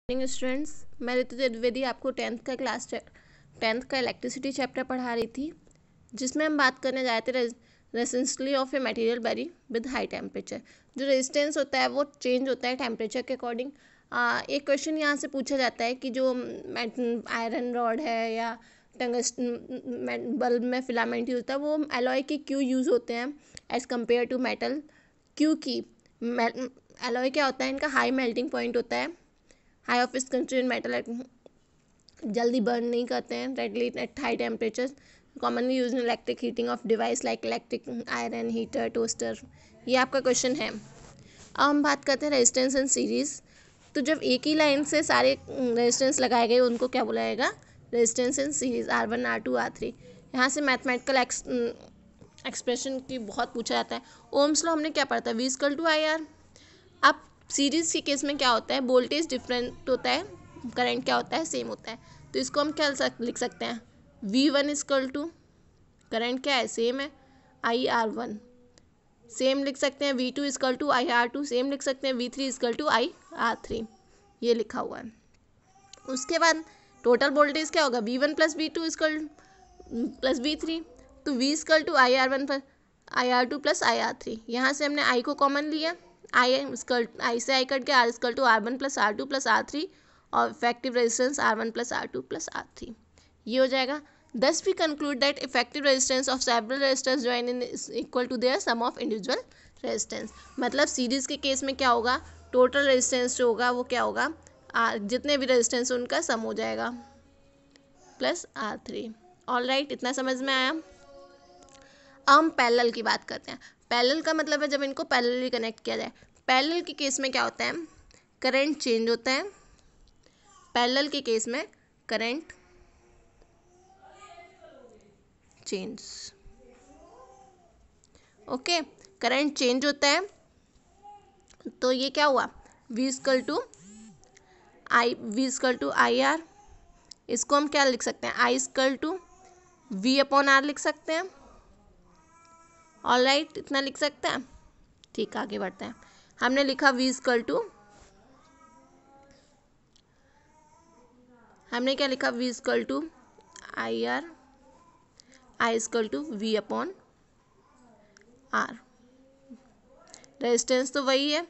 Morning students, मैं ऋतु द्विवेदी आपको tenth का इलेक्ट्रिसिटी चैप्टर पढ़ा रही थी, जिसमें हम बात करने जाए थे resistivity of a material very with high temperature. जो रेजिस्टेंस होता है वो चेंज होता है टेम्परेचर के अकॉर्डिंग। एक क्वेश्चन यहाँ से पूछा जाता है कि जो आयरन रॉड है या टंगस्टन बल्ब में फिलामेंट यूज होता है, वो एलॉय के क्यों यूज़ होते हैं एज़ कम्पेयर टू मेटल। क्योंकि एलॉय क्या होता है, इनका हाई मेल्टिंग पॉइंट होता है, हाई ऑफ कंस्ट्रेंट मेटल जल्दी बर्न नहीं करते हैं readily at high temperature, commonly use in electric heating of device like electric iron heater toaster. ये आपका क्वेश्चन है। अब हम बात करते हैं रेजिस्टेंस इन सीरीज। तो जब एक ही लाइन से सारे रेजिस्टेंस लगाए गए उनको क्या बुलाया जाएगा, resistance in series, R1 R2 R3। यहाँ से मैथमेटिकल एक्सप्रेशन की बहुत पूछा जाता है। ओम्स लॉ हमने क्या पढ़ा था, V=IR। अब सीरीज़ के केस में क्या होता है, वोल्टेज डिफरेंट होता है, करंट क्या होता है, सेम होता है। तो इसको हम क्या लिख सकते हैं, V1 करंट क्या है, सेम है, IR1 सेम लिख सकते हैं, V2 सेम लिख सकते हैं, V3 ये लिखा हुआ है। उसके बाद टोटल वोल्टेज क्या होगा, V1 + V2 + V3। तो V=IR1 IR2 + IR3। यहाँ से हमने I को कॉमन लिया, आई से आई कट गया, R=R1 + R2 + R3 और effective resistance R1 + R2 + R3। ये हो जाएगा। Thus we conclude that effective resistance of several resistors joined in is equal to their sum of individual resistance। मतलब series के case में क्या होगा, टोटल रेजिस्टेंस जो होगा वो क्या होगा, जितने भी रेजिस्टेंस उनका सम हो जाएगा प्लस R3। ऑल राइट, इतना समझ में आया। अब हम पैरेलल की बात करते हैं। पैरेलल का मतलब है जब इनको पैरेलली कनेक्ट किया जाए। पैरेलल के केस में क्या होता है, करंट चेंज होता है। पैरेलल के केस में current change, okay, current change होता है। तो ये क्या हुआ, V=IR। इसको हम क्या लिख सकते हैं, I=V/R लिख सकते हैं। ऑल राइट, इतना लिख सकते हैं। ठीक, आगे बढ़ते हैं। हमने लिखा हमने क्या लिखा, V=IR, I=V/R। रेजिस्टेंस तो वही है,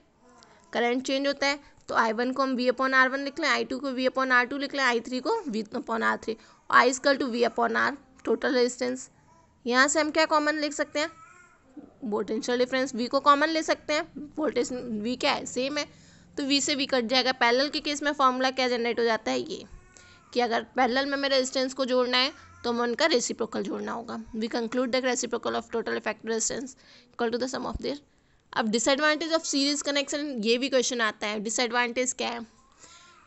करंट चेंज होता है। तो I1 को हम V/R1 लिख लें, I2 को V/R2 लिख लें, I3 को V/R3, I=V/R टोटल रेजिस्टेंस। यहाँ से हम क्या कॉमन लिख सकते हैं, पोटेंशियल डिफरेंस, V को कॉमन ले सकते हैं, वोल्टेज V क्या है, सेम है, तो V से V कट जाएगा। पैरेलल के केस में फॉर्मूला क्या जनरेट हो जाता है, ये कि अगर पैरेलल में हमें रेजिस्टेंस को जोड़ना है तो हमें उनका रेसिप्रोकल जोड़ना होगा। We conclude the reciprocal of total effective resistance equal to the sum of their. अब डिसएडवांटेज ऑफ सीरीज कनेक्शन, ये भी क्वेश्चन आता है। डिसएडवांटेज क्या है,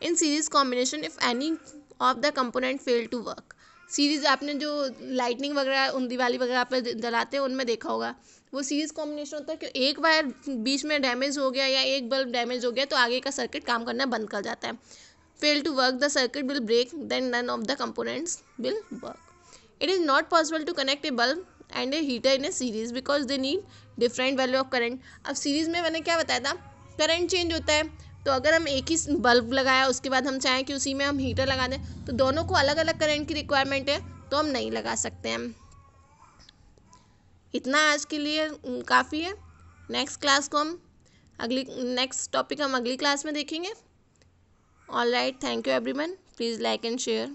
in series combination if any of the component fail to work. Series आपने जो lightning वगैरह उन दिवाली वगैरह पे जलाते हैं उनमें देखा होगा, वो सीरीज कॉम्बिनेशन होता है कि एक वायर बीच में डैमेज हो गया या एक बल्ब डैमेज हो गया तो आगे का सर्किट काम करना बंद कर जाता है। Fail to work, the circuit will break, then none of the components will work. It is not possible to connect a bulb and a heater in a series because they need different value of current. अब series में मैंने क्या बताया था, current change होता है। तो अगर हम एक ही बल्ब लगाया उसके बाद हम चाहें कि उसी में हम हीटर लगा दें तो दोनों को अलग अलग करंट की रिक्वायरमेंट है, तो हम नहीं लगा सकते हैं। इतना आज के लिए काफ़ी है। नेक्स्ट टॉपिक हम अगली क्लास में देखेंगे। All right, thank you everyone, please like and share.